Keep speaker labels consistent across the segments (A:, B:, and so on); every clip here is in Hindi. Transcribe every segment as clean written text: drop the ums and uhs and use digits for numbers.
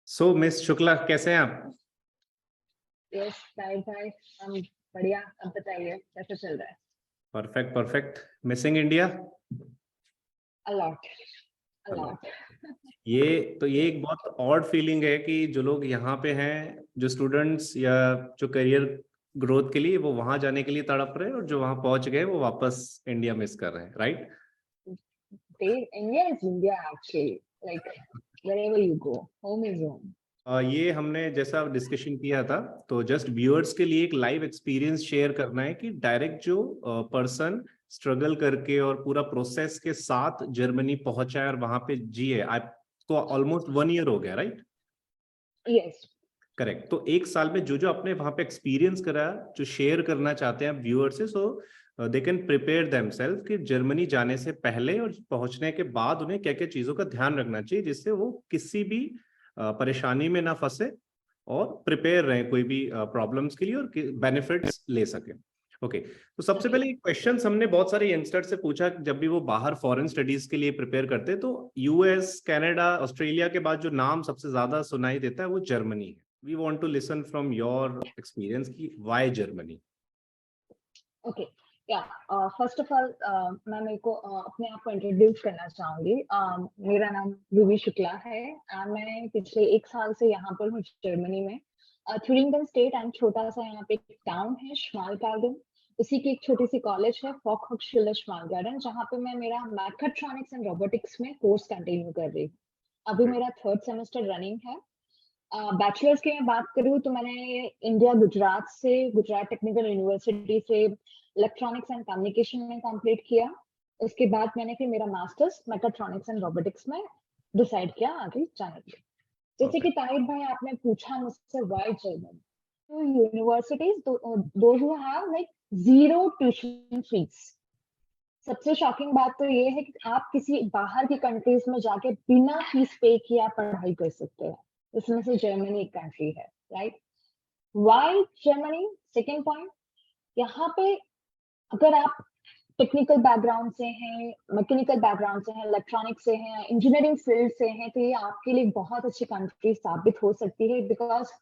A: सो मिस शुक्ला, कैसे हैं आप?
B: यस भाई भाई, हम बढ़िया। अब बताइए कैसे चल रहा है?
A: Perfect perfect. Missing India?
B: A lot a lot.
A: ये एक बहुत ऑड फीलिंग है कि जो लोग यहाँ पे हैं, जो स्टूडेंट्स या जो करियर ग्रोथ के लिए, वो वहां जाने के लिए तड़प रहे हैं, और जो वहां पहुंच गए वो वापस इंडिया मिस कर रहे हैं, right?
B: India is India actually, like wherever you go, home is home.
A: ये हमने जैसा डिस्कशन किया था, तो जस्ट व्यूअर्स के लिए एक लाइव एक्सपीरियंस शेयर करना है कि डायरेक्ट जो पर्सन स्ट्रगल करके और पूरा प्रोसेस के साथ जर्मनी पहुंचा है और वहां पे जिए, आपको ऑलमोस्ट 1 ईयर हो गया, राइट?
B: Yes,
A: correct. तो एक साल में जो जो आपने वहां पे एक्सपीरियंस करा, जो शेयर करना चाहते हैं व्यूअर से, सो दे कैन प्रिपेयर देमसेल्फ कि जर्मनी जाने से पहले और पहुंचने के बाद उन्हें क्या क्या चीजों का ध्यान रखना चाहिए, जिससे वो किसी भी परेशानी में ना फंसे और प्रिपेयर रहे कोई भी प्रॉब्लम्स के लिए, और बेनिफिट्स ले सके। ओके, तो सबसे पहले एक क्वेश्चन हमने बहुत सारे यंगस्टर से पूछा, जब भी वो बाहर फॉरेन स्टडीज के लिए प्रिपेयर करते हैं, तो यूएस, कनाडा, ऑस्ट्रेलिया के बाद जो नाम सबसे ज्यादा सुनाई देता है वो जर्मनी है। We want to listen from your experience की व्हाई जर्मनी।
B: ओके। या फर्स्ट ऑफ ऑल मैं मेरे को अपने आप को इंट्रोड्यूस करना चाहूंगी। मेरा नाम रूबी शुक्ला है। मैं पिछले 1 साल से यहाँ पर हूँ जर्मनी में, थ्यूरिंगन स्टेट। एंड छोटा सा यहाँ पे एक टाउन है श्मालगार्डन, उसी की एक छोटी सी कॉलेज है फॉकहोचschule श्मालगार्डन, जहाँ पे मैं मेरा मैकाट्रॉनिक्स एंड रोबोटिक्स में कोर्स कंटिन्यू कर रही हूँ। अभी मेरा 3rd सेमेस्टर रनिंग है। बैचलर्स की मैं बात करूँ तो मैंने इंडिया गुजरात टेक्निकल यूनिवर्सिटी से इलेक्ट्रॉनिक्स एंड कम्युनिकेशन में कंप्लीट किया। उसके बाद मैंने फिर मेरा मास्टर्स मैकाट्रॉनिक्स एंड रोबोटिक्स में डिसाइड किया आगे जाने के लिए। जैसे कि ताहिर भाई आपने पूछा मुझसे व्हाई जर्मनी, तो universities those who have like zero tuition fees. सबसे शॉकिंग बात तो ये है कि आप किसी बाहर की कंट्रीज में जाके बिना फीस पे किए आप पढ़ाई कर सकते हैं। इसमें से जर्मनी एक कंट्री है, right? Why Germany? Second point, यहाँ पे अगर आप टेक्निकल बैकग्राउंड से हैं, मैकेनिकल बैकग्राउंड से हैं, इलेक्ट्रॉनिक्स से हैं, इंजीनियरिंग फील्ड से हैं, तो ये आपके लिए बहुत अच्छी कंट्री साबित हो सकती है। बिकॉज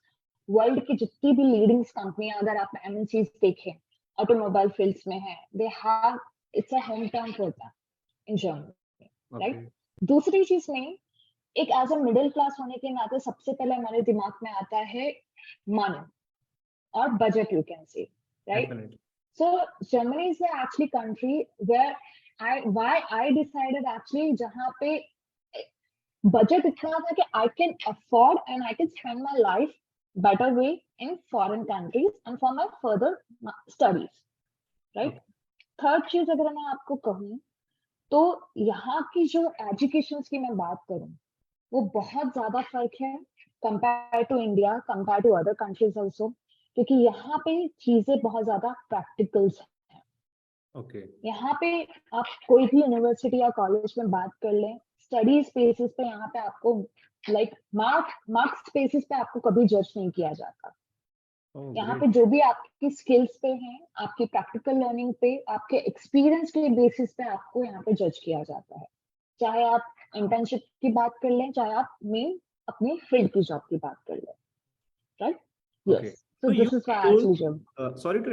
B: वर्ल्ड की जितनी भी लीडिंग कंपनियां अगर आप एमएनसीज देखें ऑटोमोबाइल फील्ड्स में है, they have it's a home town for them in Germany, right? दूसरी चीज में, एक एज अ मिडिल क्लास होने के नाते सबसे पहले हमारे दिमाग में आता है मनी और budget, you can say, right? So Germany is actually country where I decided actually जहाँ पे बजट इतना था कि I can afford and I can spend my life better way in foreign countries and for my further studies, right? Third चीज अगर मैं आपको कहूँ तो यहाँ की जो एजुकेशन की मैं बात करूँ, वो बहुत ज्यादा फर्क है compare to India, compare to other countries also, क्योंकि यहाँ पे चीजें बहुत ज्यादा प्रैक्टिकल्स हैं।
A: ओके,
B: यहाँ पे आप कोई भी यूनिवर्सिटी या कॉलेज में बात कर लें, स्टडी स्पेसिस पे यहाँ पे आपको लाइक मार्क्स बेसिस पे आपको कभी जज नहीं किया जाता। यहाँ पे जो भी आपकी स्किल्स पे हैं, आपकी प्रैक्टिकल लर्निंग पे, आपके एक्सपीरियंस के बेसिस पे आपको यहाँ पे जज किया जाता है। चाहे आप इंटर्नशिप की बात कर लें, चाहे आप मेन अपनी फील्ड की जॉब की बात कर लें, right? Yes, so this is why actually
A: sorry to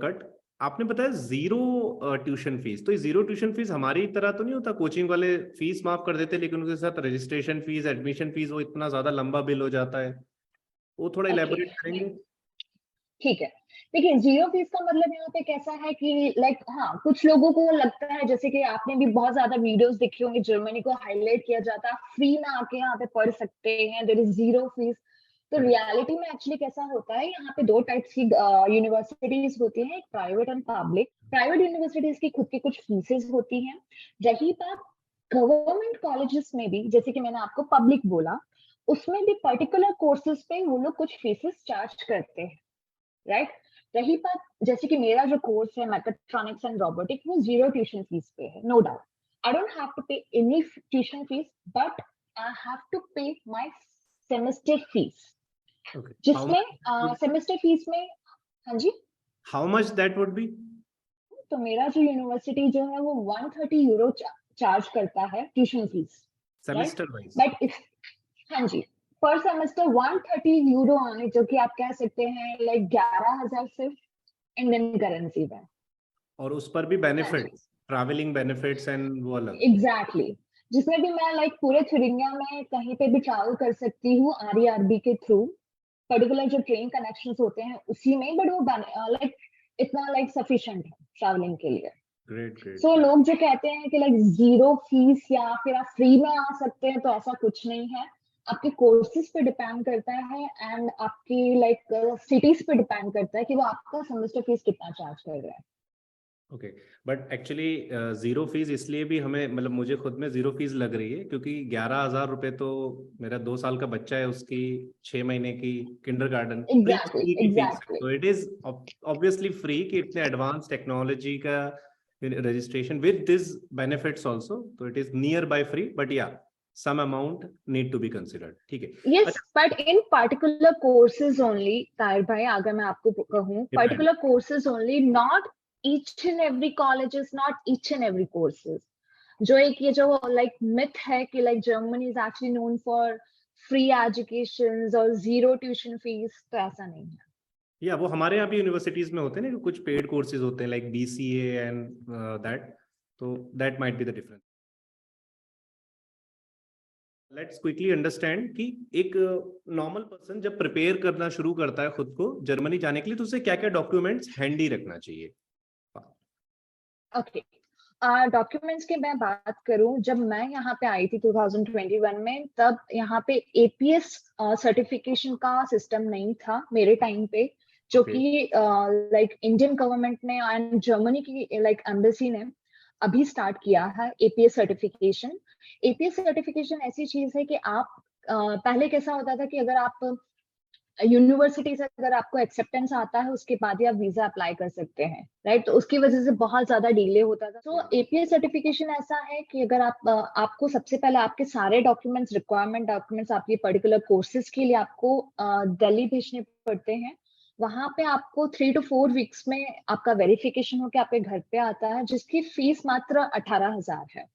A: cut, आपने बताया जीरो ट्यूशन फीस, तो ये जीरो ट्यूशन फीस हमारी तरह तो नहीं होता? कोचिंग वाले फीस माफ कर देते, लेकिन उसके साथ रजिस्ट्रेशन फीस, एडमिशन फीस, वो इतना ज्यादा लंबा बिल हो जाता है, वो थोड़ा इलेबोरेट करेंगे?
B: ठीक है, देखिए जीरो फीस का मतलब यहाँ पे कैसा है कि लाइक हाँ, कुछ लोगों को लगता है, जैसे कि आपने भी बहुत ज्यादा वीडियोस देखे होंगे, जर्मनी को हाईलाइट किया जाता है, फ्री में आके यहाँ पे पढ़ सकते हैं, देयर इज जीरो फीस। तो रियलिटी में एक्चुअली कैसा होता है, यहाँ पे 2 टाइप्स की यूनिवर्सिटीज होती हैं, private and public. Private universities की खुद की कुछ फीसेस होती हैं। रही बात गवर्नमेंट कॉलेजेस में भी, जैसे कि मैंने आपको पब्लिक बोला, उसमें भी पर्टिकुलर कोर्सेज पे वो लोग कुछ फीसेस चार्ज करते हैं, राइट? रही बात, जैसे कि मेरा जो कोर्स है मैकाट्रॉनिक्स एंड रोबोटिक, वो जीरो ट्यूशन फीस पे है, no doubt. I don't have to pay any tuition fees, but I have to pay my semester fees, जिसमें सेमेस्टर फीस में, हाँ जी,
A: how much that would be?
B: तो मेरा जो यूनिवर्सिटी जो है वो 130 यूरो चार्ज करता है tuition fees,
A: semester wise?
B: But if, हाँ जी, पर सेमेस्टर 130 यूरो आने, जो कि आप कह सकते हैं लाइक 11,000 सिर्फ इंडियन करेंसी में।
A: और उस पर भी बेनिफिट्स, ट्रैवलिंग बेनिफिट्स एंड वो अलग।
B: एग्जैक्टली जिसमें भी मैं लाइक पूरे थुरिंगिया में कहीं पे भी ट्रैवल कर सकती हूँ आरईआरबी के थ्रू, पर्टिकुलर जो ट्रेन कनेक्शंस होते हैं उसी में, बट वो लाइक इतना लाइक सफिशिएंट है ट्रैवलिंग के लिए।
A: Great great.
B: सो लोग जो कहते हैं कि लाइक जीरो फीस या फिर आप फ्री में आ सकते हैं, तो ऐसा कुछ नहीं है। आपके कोर्सेज पे डिपेंड करता है एंड आपकी लाइक सिटीज पे डिपेंड करता है कि वो आपका सेमेस्टर फीस कितना चार्ज कर रहा है।
A: Okay, but actually zero fees इसलिए भी हमें, मतलब मुझे खुद में जीरो फीस लग रही है क्योंकि 11,000 रुपए तो मेरा 2 साल का बच्चा है, उसकी 6 महीने की किंडरगार्टन प्री
B: एग्जैक्टली
A: की फीस है।
B: एग्जैक्टली
A: तो इट इज ऑब्वियसली फ्री कि इतने एडवांस टेक्नोलॉजी का registration with this benefits also, तो it is near by free, but yeah some amount need to be considered. ठीक है।
B: yes but in particular courses only, Tahir भाई अगर मैं आपको कहूँ
A: depend.
B: particular courses only, not each and every colleges, not each and every courses। जो एक ये जो लाइक मिथ है कि like Germany is actually known for free education और जीरो ट्यूशन फीस, तो ऐसा नहीं है।
A: या वो हमारे यहाँ भी यूनिवर्सिटीज में होते हैं ना, कुछ पेड कोर्सेज होते हैं लाइक बीसीए एंड दैट, तो that might be the difference. Let's quickly understand कि एक नॉर्मल पर्सन जब प्रिपेयर करना शुरू करता है खुद को जर्मनी जाने के लिए, तो उसे क्या क्या डॉक्यूमेंट्स हैंडी रखना चाहिए?
B: ओके, डॉक्यूमेंट्स की मैं बात करूं, जब मैं यहाँ पे आई थी 2021 में, तब यहाँ पे एपीएस सर्टिफिकेशन का सिस्टम नहीं था मेरे टाइम पे, जो
A: Okay.
B: कि लाइक इंडियन गवर्नमेंट ने एंड जर्मनी की लाइक एम्बेसी ने अभी स्टार्ट किया है एपीएस सर्टिफिकेशन। एपीएस सर्टिफिकेशन ऐसी चीज है कि आप पहले कैसा होता था कि अगर आप यूनिवर्सिटी से अगर आपको एक्सेप्टेंस आता है उसके बाद ही आप वीजा अप्लाई कर सकते हैं, राइट? तो उसकी वजह से बहुत ज्यादा डिले होता था। तो एपीएस सर्टिफिकेशन ऐसा है कि अगर आप आपको सबसे पहले आपके सारे डॉक्यूमेंट्स, रिक्वायरमेंट डॉक्यूमेंट्स आपके पर्टिकुलर कोर्सेज के लिए आपको दिल्ली भेजने पड़ते हैं। वहां पे आपको 3 to 4 वीक्स में आपका वेरिफिकेशन होकर आपके घर पे आता है, जिसकी फीस मात्र 18,000 है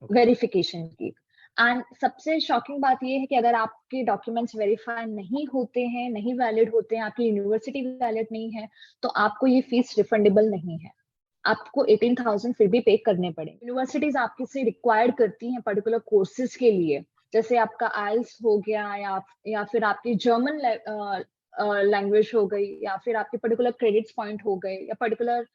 B: वेरिफिकेशन की। एंड सबसे शॉकिंग बात ये है कि अगर आपके डॉक्यूमेंट्स वेरीफाई नहीं होते हैं, नहीं वैलिड होते हैं, आपकी यूनिवर्सिटी वैलिड नहीं है, तो आपको ये फीस रिफंडेबल नहीं है। आपको 18,000 फिर भी पे करने पड़े। यूनिवर्सिटीज आपके से रिक्वायर्ड करती हैं पर्टिकुलर कोर्सेज के लिए, जैसे आपका आइल्स हो गया या फिर आपकी जर्मन लैंग्वेज हो गई, या फिर आपके पर्टिकुलर क्रेडिट्स पॉइंट हो गए, या पर्टिकुलर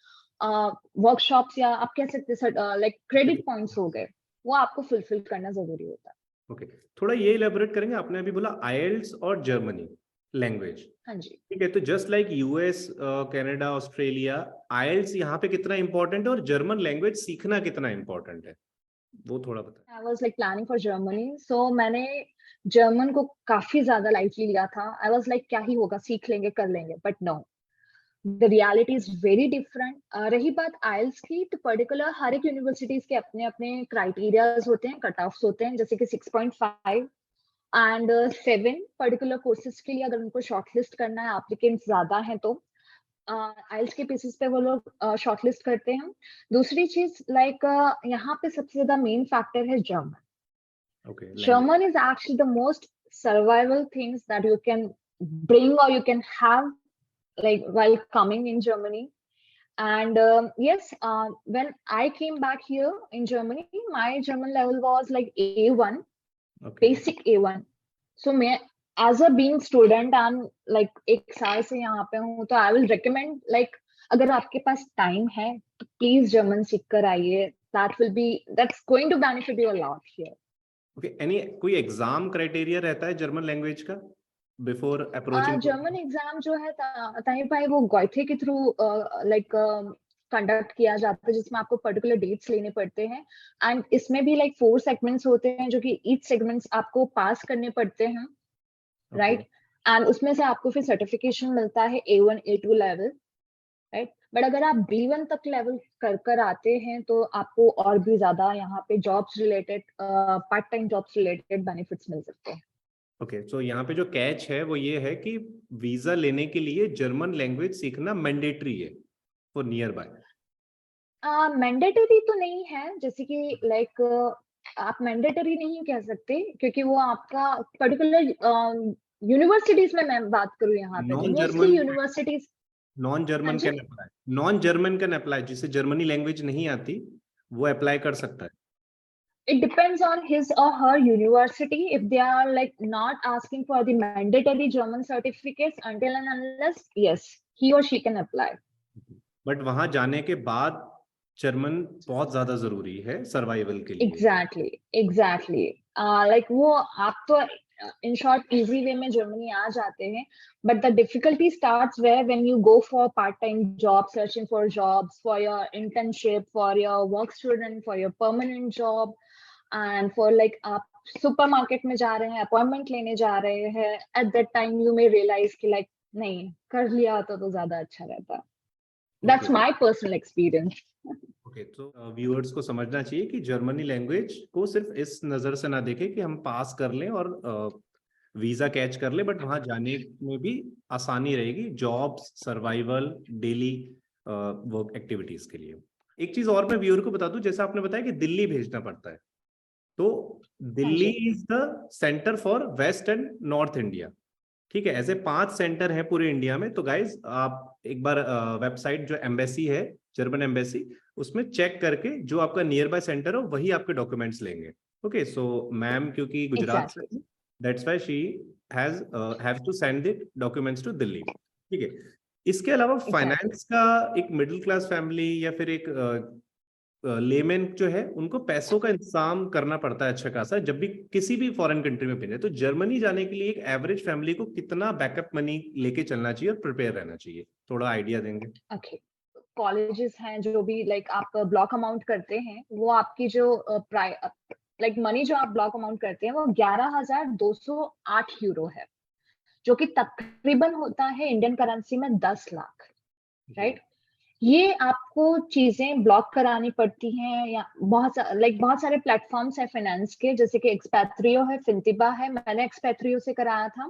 B: वर्कशॉप्स, या आप कह सकते हैं लाइक क्रेडिट पॉइंट्स हो गए, वो आपको फुलफिल करना जरूरी होता है।
A: ओके, थोड़ा ये इलेबोरेट करेंगे? आपने अभी बोला आईएलटीएस और जर्मनी लैंग्वेज,
B: हाँ जी।
A: ठीक है, तो just like US, Canada, Australia, IELTS यहाँ पे कितना इंपॉर्टेंट है और जर्मन लैंग्वेज सीखना कितना इंपॉर्टेंट है, वो थोड़ा बताएं।
B: I was like planning for Germany, so मैंने जर्मन को काफी ज्यादा लाइटली लिया था। आई वाज लाइक क्या ही होगा, सीख लेंगे, कर लेंगे, but no, the reality is very different. रही बात आइल्स की, तो पर्टिकुलर हर एक यूनिवर्सिटीज के अपने अपने क्राइटेरियाज होते हैं, कट ऑफ्स होते हैं, जैसे कि 6.5 एंड 7 पर्टिकुलर कोर्सेज के लिए अगर उनको शॉर्टलिस्ट करना है, एप्लीकेंट्स ज्यादा हैं, तो आइल्स के बेसिस पे वो लोग शॉर्टलिस्ट करते हैं। दूसरी चीज लाइक यहाँ पे सबसे ज्यादा मेन फैक्टर है German.
A: Okay,
B: German is actually the most survival things that you can bring or you can have like while coming in Germany. And yes, when I came back here in Germany, my German level was like A1,
A: okay.
B: basic A1. So मैं as a being student and like एक साल से यहाँ पे हूँ, तो I will recommend like अगर आपके पास टाइम है तो प्लीज जर्मन सीख कर आइए। That's going to benefit you a lot here.
A: Okay, any कोई एग्जाम क्राइटेरिया रहता है जर्मन लैंग्वेज का बिफोर अप्रोचिंग?
B: जर्मन एग्जाम जो है ताहिर भाई, वो गॉइथे के थ्रू लाइक कंडक्ट किया जाता है, जिसमें आपको पर्टिकुलर डेट्स लेने पड़ते हैं। एंड इसमें भी लाइक 4 सेगमेंट्स होते हैं, जो कि ईच सेगमेंट्स आपको पास करने पड़ते हैं, राइट? एंड उसमें से आपको फिर सर्टिफिकेशन मिलता है A1 A2 level, right? But अगर आप B1 तक लेवल कर आते हैं, तो आपको और भी ज्यादा यहाँ पे jobs related, part time jobs related benefits मिल सकते हैं।
A: ओके, सो यहाँ पे जो कैच है वो ये है कि वीजा लेने के लिए जर्मन लैंग्वेज सीखना मैंडेटरी है फॉर नियर बाय।
B: मैंडेटरी तो नहीं है, जैसे कि लाइक आप मैंडेटरी नहीं कह सकते, क्योंकि वो आपका पर्टिकुलर यूनिवर्सिटीज में मैं बात करूँ यहाँ पे, तो
A: non
B: mostly
A: German
B: universities.
A: Non
B: हाँ
A: जर्मन
B: जी।
A: Can apply, non German can apply, जिसे जर्मनी लैंग्वेज नहीं आती वो अप्लाई कर सकता है।
B: It depends on his or her university. If they are like not asking for the mandatory German certificates until and unless, yes, he or she can apply.
A: But वहां जाने के बाद जर्मन बहुत ज्यादा जरूरी है सर्वाइवल के लिए।
B: Exactly, exactly. Like वो आप तो in short easy way में जर्मनी आ जाते हैं, but the difficulty starts where when you go for part-time job, searching for jobs, for your internship, for your work student, for your permanent job, and for like आप सुपरमार्केट में जा रहे हैं, अपॉइंटमेंट लेने जा रहे हैं, at that time you may realize कि लाइक नहीं कर लिया होता तो ज्यादा अच्छा रहता। That's my personal experience.
A: Okay, तो व्यूअर्स को समझना चाहिए कि जर्मनी लैंग्वेज को सिर्फ इस नजर से ना देखें कि हम पास कर लें और वीजा कैच कर लें, बट वहां जाने में भी आसानी रहेगी jobs, survival, daily work activities के लिए। एक चीज और मैं व्यूअर को बता दूं, जैसा आपने बताया कि दिल्ली भेजना पड़ता है, तो
B: हाँ
A: Delhi
B: ji.
A: Is the centre for west and north India. ठीक है, ऐसे 5 सेंटर हैं पूरे इंडिया में। तो गाइज आप एक बार वेबसाइट जो एम्बेसी है, जर्मन एम्बेसी, उसमें चेक करके जो आपका नियर बाय सेंटर हो वही आपके डॉक्यूमेंट्स लेंगे। ओके, सो मैम क्योंकि गुजरात से,
B: exactly.
A: That's why she have to send the documents to Delhi. ठीक है, इसके अलावा
B: एग्जैक्टली।
A: फाइनेंस का एक मिडिल क्लास फैमिली या फिर एक लेमैन जो है, उनको पैसों का इंतजाम करना पड़ता है अच्छा खासा जब भी किसी भी फॉरेन कंट्री में भेजे। तो जर्मनी जाने के लिए एक एवरेज फैमिली को कितना बैकअप मनी लेके चलना चाहिए और प्रिपेयर रहना चाहिए, थोड़ा आइडिया देंगे?
B: ओके, कॉलेजेस हैं जो भी लाइक आप ब्लॉक अमाउंट करते हैं, वो आपकी जो लाइक मनी जो आप ब्लॉक अमाउंट करते हैं वो 11,208 यूरो है, जो कि तकरीबन होता है इंडियन करेंसी में 10 लाख। राइट। ये आपको चीजें ब्लॉक करानी पड़ती हैं, या बहुत सारे प्लेटफॉर्म्स हैं फाइनेंस के, जैसे कि एक्सपैट्रियो है, फिनतिबा है, मैंने एक्सपैट्रियो से कराया था।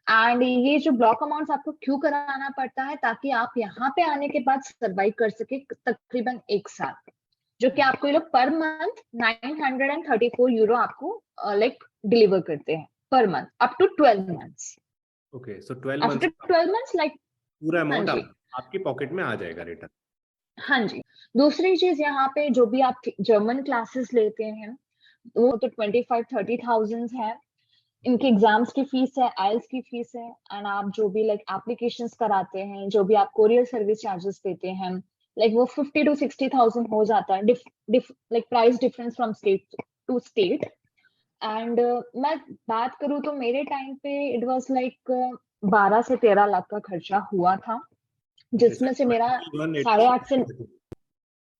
B: एंड ये जो ब्लॉक अमाउंट्स आपको क्यों कराना पड़ता है, ताकि आप यहाँ पे आने के बाद सर्वाइव कर सके तकरीबन 1 साल, जो कि आपको ये लोग पर मंथ 934 यूरो आपको लाइक डिलीवर करते हैं per month up to 12 months.
A: Okay, so 12
B: after
A: months
B: 12 months like.
A: पूरा
B: हाँ
A: अमाउंट
B: जी।
A: आपकी पॉकेट में आ जाएगा रिटर्न।
B: हाँ जी। दूसरी चीज यहाँ पे जो भी आप जर्मन क्लासेस लेते हैं, वो तो 25-30,000 है। इनके एग्जाम्स की फीस है, आइल्स की फीस है, एंड आप जो भी लाइक एप्लीकेशंस कराते हैं, जो भी आप कोरियर सर्विस चार्जेस देते हैं, लाइक वो 50 to 60,000 हो जाता है, like price difference from state to state. And मैं बात करूँ तो मेरे टाइम पे इट वाज लाइक 12 से 13 लाख का खर्चा हुआ था,
A: ओके, सो
B: जिसमें से मेरा
A: 21 इट
B: 8.5 से।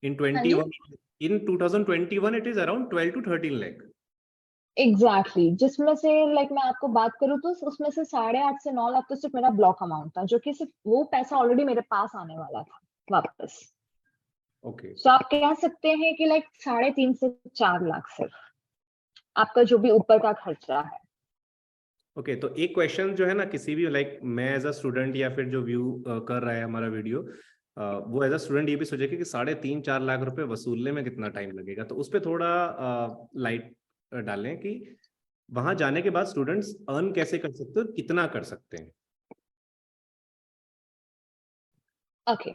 A: इन
B: हाँ जी।
A: 21 इन 2021 it is around 12 to 13 lakh.
B: Exactly जिसमें से लाइक मैं आपको बात करूँ तो उसमें से 8.5 से 9 लाख तो सिर्फ मेरा ब्लॉक अमाउंट था, जो कि सिर्फ वो पैसा ऑलरेडी मेरे पास आने वाला था वापस।
A: ओके,
B: तो आप कह सकते हैं कि लाइक 3.5 से 4 लाख सिर्फ आपका जो भी ऊपर का खर्चा है।
A: ओके, तो एक क्वेश्चन जो है ना, किसी भी लाइक मैं एज अ स्टूडेंट या फिर जो व्यू कर रहा है हमारा वीडियो, वो एज अ स्टूडेंट ये भी सोचेगा कि 3.5-4 लाख रुपए वसूलने में कितना टाइम लगेगा। तो उस पर थोड़ा लाइट डालें कि वहां जाने के बाद स्टूडेंट्स अर्न कैसे कर सकते हैं और कितना कर सकते हैं।
B: ओके।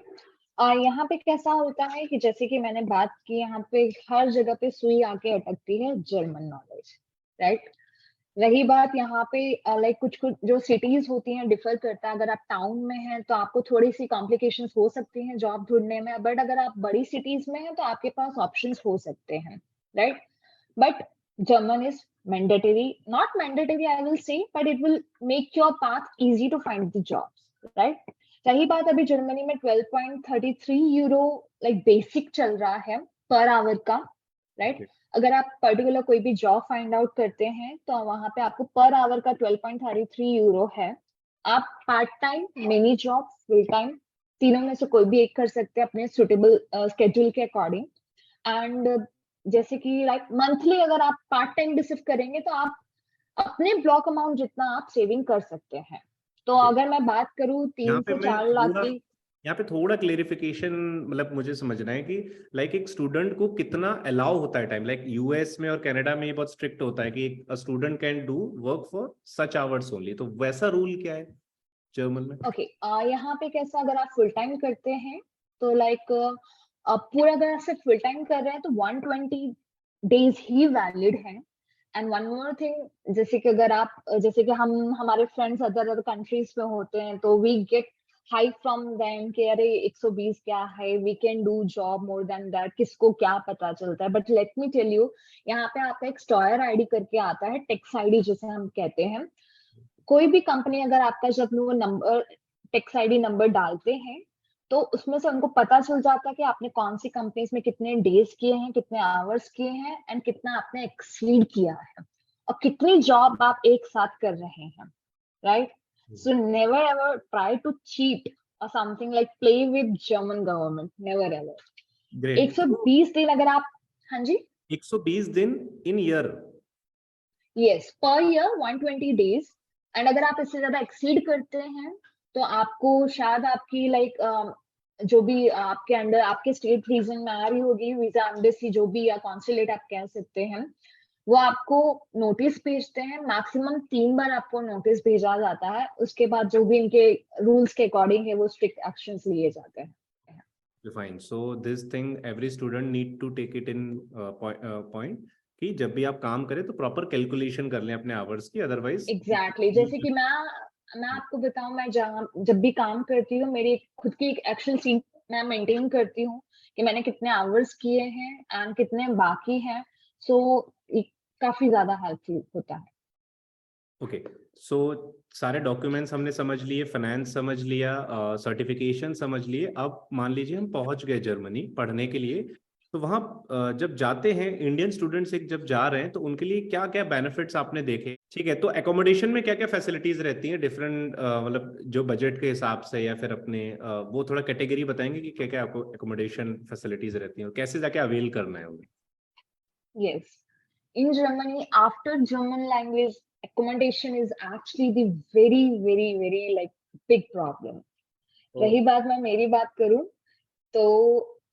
B: और यहाँ पे कैसा होता है कि जैसे कि मैंने बात की, यहाँ पे हर जगह पे सुई आके अटकती है जर्मन नॉलेज। राइट। रही बात यहाँ पे लाइक कुछ कुछ जो सिटीज होती हैं डिफर करता है। अगर आप टाउन में हैं तो आपको थोड़ी सी कॉम्प्लिकेशंस हो सकती हैं जॉब ढूंढने में, बट अगर आप बड़ी सिटीज में हैं तो आपके पास ऑप्शंस हो सकते हैं। Right. But German is mandatory, not mandatory, I will say, but it will make your path easy to find the jobs, right? रही बात अभी जर्मनी में 12.33 यूरो लाइक बेसिक चल रहा है पर आवर का। राइट।
A: Okay.
B: अगर आप पर्टिकुलर कोई भी जॉब फाइंड आउट करते हैं तो वहां पे आपको पर आवर का 12.33 यूरो है। आप part time, mini job, full time, तीनों में से कोई भी एक कर सकते हैं अपने सुटेबल स्केड्यूल के अकॉर्डिंग। एंड जैसे कि लाइक मंथली अगर आप पार्ट टाइम भी सिर्फ करेंगे तो आप अपने ब्लॉक अमाउंट जितना आप सेविंग कर सकते हैं। तो
A: Okay.
B: अगर मैं बात करूं
A: यहाँ
B: 3
A: पे
B: से
A: मैं
B: 4 लाख
A: थोड़ा
B: की।
A: यहाँ पे थोड़ा क्लेरिफिकेशन, मतलब मुझे समझना है कि लाइक एक स्टूडेंट को कितना अलाउ होता है टाइम, लाइक यूएस में और कनाडा में ये बहुत स्ट्रिक्ट होता है कि a student can do work for such hours only, तो वैसा रूल क्या है जर्मन में?
B: ओके, यहाँ पे कैसा, अगर आप फुल टाइम करते हैं तो लाइक पूरा अगर आप सिर्फ फुल टाइम कर रहे हैं तो 120 डेज ही वैलिड है। एंड वन मोर थिंग, जैसे कि अगर आप जैसे कि हम हमारे फ्रेंड्स अदर अदर कंट्रीज में होते हैं तो we get high from them कि अरे 120 क्या है, we can do job more than that, किसको क्या पता चलता है। But let me tell you, यहाँ पे आपका एक स्टॉयर आईडी करके आता है, टेक्स आईडी जिसे हम कहते हैं। कोई भी कंपनी अगर आपका जब वो नंबर टेक्स आईडी नंबर डालते हैं तो उसमें से उनको पता चल जाता है कि आपने कौन सी कंपनीज में कितने डेज किए हैं, कितने आवर्स किए हैं, एंड कितना आपने एक्सीड किया है, और कितनी जॉब आप एक साथ कर रहे हैं, right? So never ever try to cheat or something like play with German government, never ever.
A: Great.
B: 120 दिन अगर आप, हाँ जी,
A: 120 दिन in year?
B: Yes, per year 120 days. And अगर आप इससे ज्यादा एक्सीड करते हैं तो आपको शायद आपकी लाइक जो भी आपके अंडर आपके स्टेट रीजन में आ रही होगी, वीजा एम्बेसी जो भी, या कॉन्सुलेट आप कह सकते हैं, वो आपको नोटिस भेजते हैं। मैक्सिमम 3 बार आपको नोटिस भेजा जाता है, उसके बाद जो भी इनके रूल्स के अकॉर्डिंग है वो स्ट्रिक्ट एक्शंस लिए जाते हैं।
A: Fine, so this thing every student need to take it in point कि जब भी आप काम करें तो प्रॉपर कैलकुलेशन कर लें अपने आवर्स की, अदरवाइज
B: एग्जैक्टली जैसे कि मैं आपको बताऊं, मैं जहाँ जब भी काम करती हूँ मेरी खुद की एक एक्शन शीट मैं मेंटेन करती हूँ कि मैंने कितने आवर्स किए हैं एंड कितने बाकी हैं। सो काफी ज्यादा हेल्पफुल होता है।
A: ओके। सो सारे डॉक्यूमेंट्स हमने समझ लिए, फाइनेंस समझ लिया, सर्टिफिकेशन समझ लिए। अब मान लीजिए हम पहुंच गए जर्मनी पढ़ने के लिए, तो वहाँ जब जाते हैं इंडियन स्टूडेंट्स एक जब जा रहे हैं तो उनके लिए क्या क्या बेनिफिट्स आपने देखे? ठीक है, तो एकोमोडेशन में क्या क्या फैसिलिटीज रहती हैं डिफरेंट, मतलब जो बजट के हिसाब से, या फिर अपने वो थोड़ा कैटेगरी बताएंगे कि क्या क्या आपको एकोमोडेशन फैसिलिटीज रहती हैं और कैसे जाके अवेल करना है उन्हें?
B: Yes. In Germany, after German language, accommodation is actually the very, very, very like big problem. रही बात, मैं मेरी बात करूं तो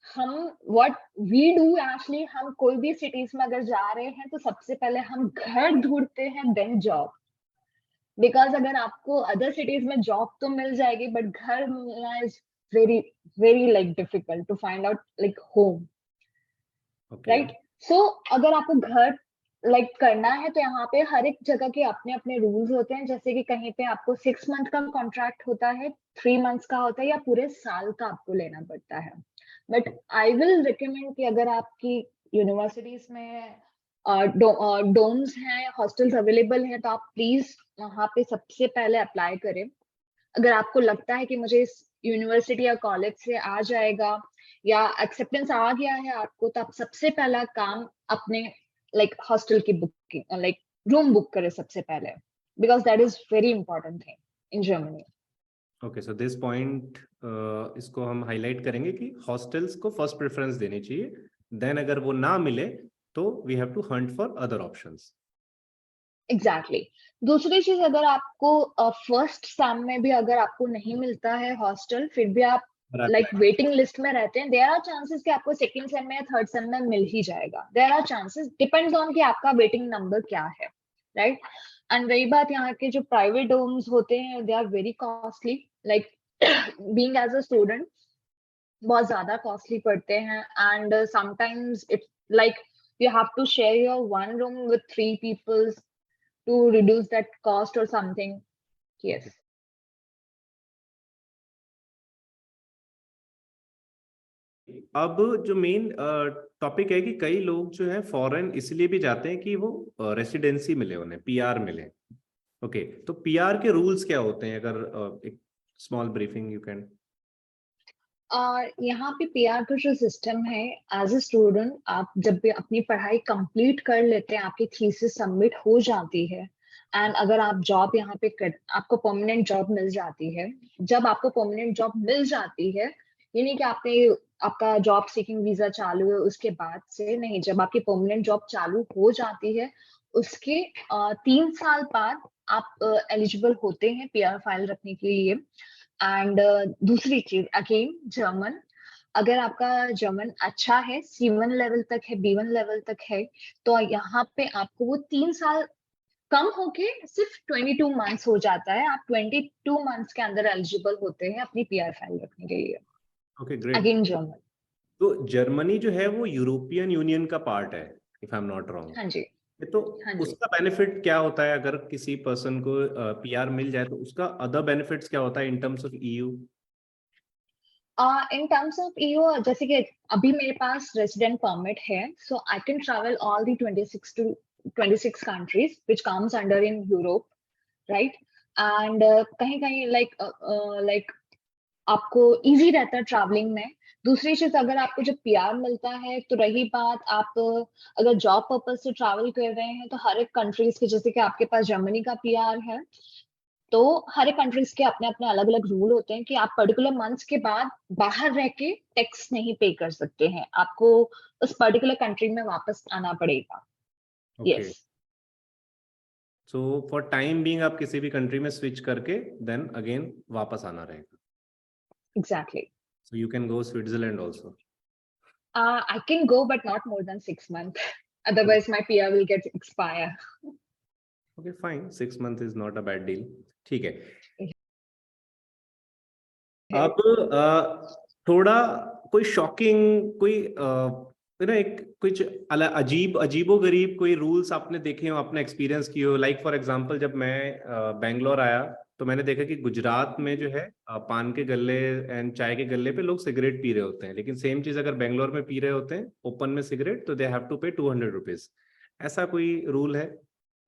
B: हम व्हाट वी डू एक्चुअली, हम कोई भी सिटीज में अगर जा रहे हैं तो सबसे पहले हम घर ढूंढते हैं, देन जॉब। बिकॉज अगर आपको अदर सिटीज में जॉब तो मिल जाएगी बट घर मिलना is very very like difficult to find out like home,
A: okay.
B: Right? So अगर आपको घर लाइक करना है तो यहाँ पे हर एक जगह के अपने अपने रूल्स होते हैं। जैसे कि कहीं पे आपको 6 मंथ का कॉन्ट्रैक्ट होता है, 3 मंथ्स का होता है, या पूरे साल का आपको लेना पड़ता है। बट आई विल रिकमेंड कि अगर आपकी यूनिवर्सिटीज में डोम्स हैं, हॉस्टल्स अवेलेबल हैं, तो आप प्लीज वहाँ पे सबसे पहले अप्लाई करें। अगर आपको लगता है कि मुझे इस यूनिवर्सिटी या कॉलेज से आ जाएगा या एक्सेप्टेंस आ गया है आपको, तो आप सबसे पहला काम अपने लाइक हॉस्टल की बुकिंग, लाइक रूम बुक करें सबसे पहले, because that is very important thing in Germany.
A: Okay, so this point इसको हम हाईलाइट करेंगे कि हॉस्टल्स को फर्स्ट प्रेफरेंस देनी चाहिए, देन अगर वो ना मिले तो we have to hunt for other options.
B: Exactly. दूसरी चीज, अगर आपको फर्स्ट सेम में भी अगर आपको नहीं मिलता है हॉस्टल, फिर भी आप लाइक वेटिंग लिस्ट में रहते हैं, देयर आर चांसेस कि आपको सेकंड सेम में या थर्ड सेम में मिल ही जाएगा। There are chances, depends on कि आपका वेटिंग नंबर क्या है, राइट? एंड रही बात यहाँ के जो प्राइवेट होम्स होते हैं, they are very costly, like being as a student बहुत ज्यादा कॉस्टली पड़ते हैं। And sometimes it's like you have to share your one room with 3 people to reduce that cost or something. Yes.
A: अब जो मेन टॉपिक है कि कई लोग जो है फॉरेन इसलिए भी जाते हैं कि वो रेसिडेंसी मिले, उन्हें पीआर मिले। ओके, तो पीआर के रूल्स क्या होते हैं? अगर एक स्मॉल ब्रीफिंग यू कैन।
B: यहाँ पे पीआर का जो सिस्टम है, एज ए स्टूडेंट आप जब भी अपनी पढ़ाई कंप्लीट कर लेते हैं, आपकी थीसिस सबमिट हो जाती है, एंड अगर आप जॉब यहाँ पे आपको परमानेंट जॉब मिल जाती है। जब आपको परमानेंट जॉब मिल जाती है, ये नहीं कि आपने आपका जॉब सीकिंग वीजा चालू है उसके बाद से, नहीं, जब आपकी परमानेंट जॉब चालू हो जाती है उसके 3 साल बाद आप एलिजिबल होते हैं पीआर फाइल रखने के लिए। एंड दूसरी चीज अगेन जर्मन, अगर आपका जर्मन अच्छा है, C1 लेवल तक है, B1 लेवल तक है, तो यहाँ पे आपको वो 3 साल कम होके सिर्फ 22 मंथ्स हो जाता है। आप 22 मंथ्स के अंदर एलिजिबल होते हैं अपनी PR फाइल रखने के लिए।
A: Okay great.
B: Again German.
A: तो जर्मनी जो है वो यूरोपियन यूनियन का पार्ट है, if I am not wrong.
B: हाँ जी,
A: तो
B: हाँ जी।
A: उसका बेनिफिट क्या होता है अगर किसी पर्सन को PR मिल जाए, तो उसका अदर बेनिफिट्स क्या होता है in terms of EU?
B: In terms of EU, जैसे कि अभी मेरे पास रेजिडेंट परमिट है, so I can travel all the 26 countries which comes under in Europe, right. And कहीं कहीं लाइक आपको इजी रहता है ट्रैवलिंग में। दूसरी चीज, अगर आपको जब PR मिलता है, तो रही बात आप अगर जॉब पर्पज से ट्रैवल कर रहे हैं, तो हर एक कंट्रीज के, जैसे कि आपके पास जर्मनी का PR है, तो हर एक कंट्रीज के अपने अपने अलग अलग रूल होते हैं कि आप पर्टिकुलर मंथ्स के बाद बाहर रह के टैक्स नहीं पे कर सकते हैं, आपको उस पर्टिकुलर कंट्री में वापस आना पड़ेगा।
A: Okay,
B: yes,
A: so for time being आप किसी भी कंट्री में स्विच करके देन अगेन वापस आना रहेगा।
B: Exactly.
A: So you can go Switzerland also.
B: I can go but not more than 6 month, otherwise my PR will get expire.
A: Okay fine, 6 month is not a bad deal. ठीक है। अब थोड़ा कोई शॉकिंग, कोई एक कुछ अजीब अजीबो गरीब कोई रूल्स आपने देखे हो, आपने एक्सपीरियंस किए हो? लाइक फॉर एग्जांपल, जब मैं बेंगलोर आया तो मैंने देखा कि गुजरात में जो है पान के गल्ले एंड चाय के गल्ले पे लोग सिगरेट पी रहे होते हैं, लेकिन सेम चीज अगर बेंगलोर में पी रहे होते हैं ओपन में सिगरेट, तो दे हैव टू पे 200 रुपीज। ऐसा कोई रूल है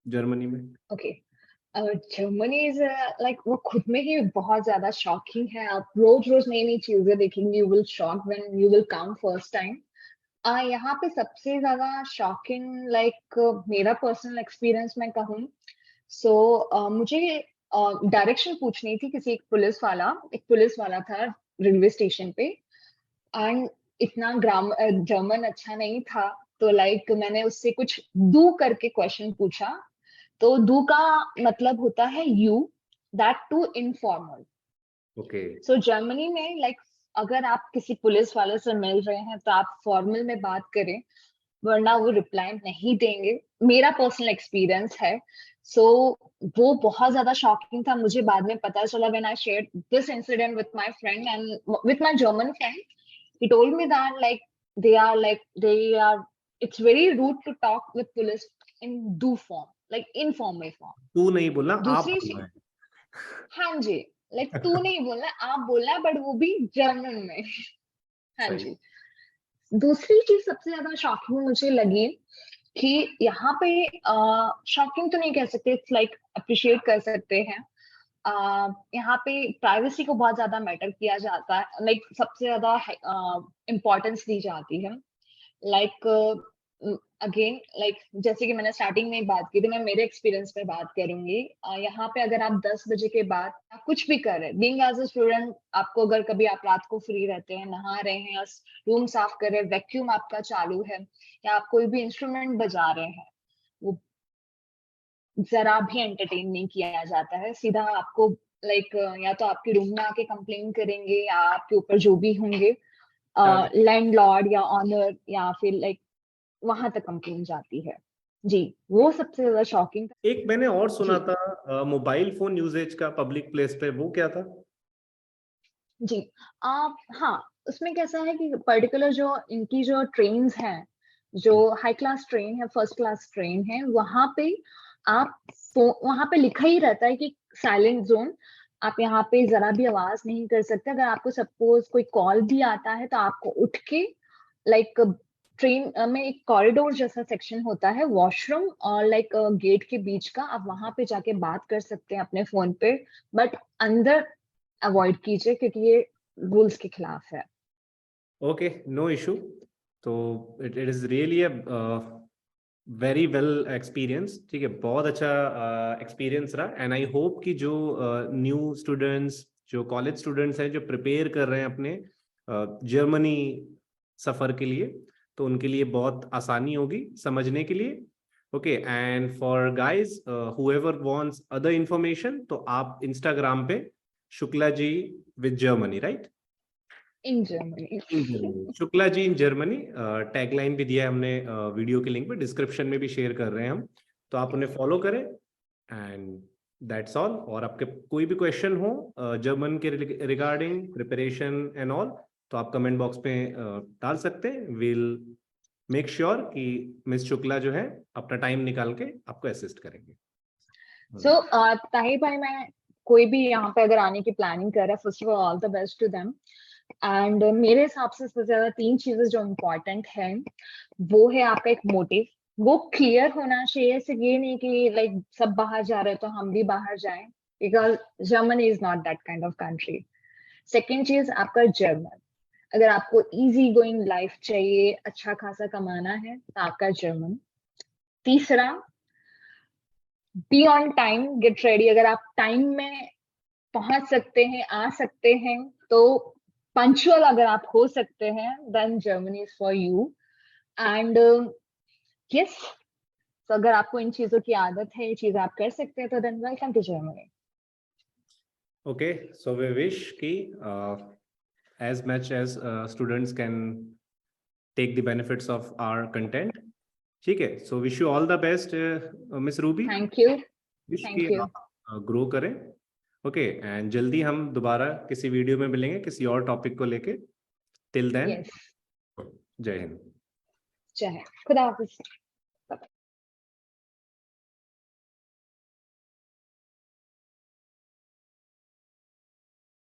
A: जर्मनी में?
B: ओके, जर्मनी इज लाइक वो खुद में ही बहुत ज्यादा शॉकिंग है। आप रोज रोज नई नई चीजें देखेंगे, you will shock when you will come first time. यहाँ पे सबसे ज्यादा शॉकिंग, लाइक मेरा पर्सनल एक्सपीरियंस मैं कहूँ, सो मुझे डायरेक्शन पूछनी थी किसी, एक पुलिस वाला था रेलवे स्टेशन पे। एंड इतना जर्मन अच्छा नहीं था, तो लाइक मैंने उससे कुछ डू करके क्वेश्चन पूछा। तो डू का मतलब होता है you, that too informal.
A: Okay.
B: So Germany में लाइक अगर आप किसी पुलिस वाले से मिल रहे हैं, तो आप फॉर्मल में बात करें, वरना वो रिप्लाई नहीं देंगे। मेरा पर्सनल एक्सपीरियंस है। सो वो बहुत ज्यादा शॉकिंग था। मुझे बाद में पता चला when I shared this incident with my friend and with my German friend, he told me that they are it's very rude to talk with police in do form, like informal form.
A: तू नहीं बोलना, आप
B: दूसरी
A: बोलना
B: चीज,
A: है।
B: हाँ जी, लाइक तू नहीं बोलना, आप बोलना है, बट वो भी जर्मन में। हाँ
A: सही।
B: जी। दूसरी चीज सबसे ज्यादा शॉकिंग मुझे लगी कि यहाँ पे, शॉकिंग तो नहीं कह सकते, इट्स लाइक अप्रिशिएट कर सकते हैं। यहाँ पे प्राइवेसी को बहुत ज्यादा मैटर किया जाता है, लाइक सबसे ज्यादा इम्पोर्टेंस दी जाती है। लाइक अगेन, लाइक जैसे कि मैंने स्टार्टिंग में बात की थी, मैं मेरे एक्सपीरियंस में बात करूंगी। यहाँ पे अगर आप 10 बजे के बाद आप कुछ भी कर रहे हैं, बीइंग एज अ स्टूडेंट, आपको अगर कभी आप रात को फ्री रहते हैं, नहा रहे हैं या रूम साफ कर रहे हैं, वैक्यूम आपका चालू है, या आप कोई भी इंस्ट्रूमेंट बजा रहे हैं, वो जरा भी एंटरटेन नहीं किया जाता है। सीधा आपको लाइक या तो आपके रूम में आके कंप्लेन करेंगे, या आपके ऊपर जो भी होंगे
A: याद है।
B: लैंडलॉर्ड या ऑनर, या फिर लाइक वहां तक कंप्लेन जाती है। जी, वो सबसे ज्यादा शॉकिंग था।
A: एक मैंने और सुना
B: जी,
A: था मोबाइल फोन यूजेज का पब्लिक प्लेस पे, वो क्या था?
B: जी। आप, हाँ, उसमें कैसा है कि पर्टिकुलर जो इनकी जो ट्रेन्स हैं, जो हाई क्लास ट्रेन है, फर्स्ट क्लास ट्रेन है, वहां पे आप वहां पे लिखा ही रहता है कि साइलेंट जोन, आप यहाँ पे जरा भी आवाज नहीं कर सकते। अगर आपको सपोज कोई कॉल भी आता है, तो आपको उठ के लाइक ट्रेन में एक कॉरिडोर जैसा सेक्शन होता है, वॉशरूम और लाइक गेट के बीच का, आप वहां पे जाके बात कर सकते हैं अपने फोन पे, बट अंदर अवॉइड कीजिए, क्योंकि ये रूल्स के खिलाफ है।
A: Okay, no issue. तो it is really a very well experience. ठीक है, बहुत अच्छा एक्सपीरियंस रहा। एंड आई होप कि जो न्यू स्टूडेंट्स, जो कॉलेज स्टूडेंट्स हैं, जो प्रिपेयर कर रहे हैं अपने जर्मनी सफर के लिए, तो उनके लिए बहुत आसानी होगी समझने के लिए। Okay, and for guys whoever wants other information, तो आप इंस्टाग्राम पे Shukla ji with Germany, right?
B: In Germany.
A: In Germany, Shukla ji in Germany. Tagline भी दिया है हमने वीडियो के लिंक पे, डिस्क्रिप्शन में भी शेयर कर रहे हैं हम, तो आप उन्हें फॉलो करें। And that's all. और आपके कोई भी क्वेश्चन हो जर्मन के रिगार्डिंग प्रिपरेशन एंड ऑल, तो आप कमेंट बॉक्स पे डाल सकते हैं। विल मेक श्योर कि मिस शुक्ला जो है अपना टाइम निकाल के आपको असिस्ट करेंगे।
B: So, ताहिर भाई, मैं कोई भी यहाँ पे अगर आने की प्लानिंग कर रहा है, first of all the best to them. And मेरे हिसाब से सबसे ज्यादा 3 चीजें जो इम्पोर्टेंट है, वो है आपका एक मोटिव, वो क्लियर होना चाहिए। सिर्फ ये नहीं कि लाइक सब बाहर जा रहे हैं तो हम भी बाहर जाएं, because Germany is not that kind of country. Second चीज, आपका जर्मन। अगर आपको इजी गोइंग लाइफ चाहिए, अच्छा खासा कमाना है, तो आपका जर्मन। तीसरा, be on time, get ready. अगर आप टाइम में पहुंच सकते हैं, आ सकते हैं, तो पंचुअल अगर आप हो सकते हैं, then Germany is for you. And yes, तो अगर आपको इन चीजों की आदत है, ये चीज आप कर सकते हैं, तो then welcome to Germany.
A: Okay, so we wish ki as much as students can take the benefits of our content. ठीक है, so wish you all the best, Miss Ruby.
B: Thank you.
A: wish
B: Thank
A: कि
B: you.
A: आप ग्रो करें। ओके, एंड जल्दी हम दोबारा किसी वीडियो में मिलेंगे किसी और टॉपिक को लेके। टिल देन,
B: यस,
A: जय हिंद।
B: जय हिंद, खुदा हाफिज।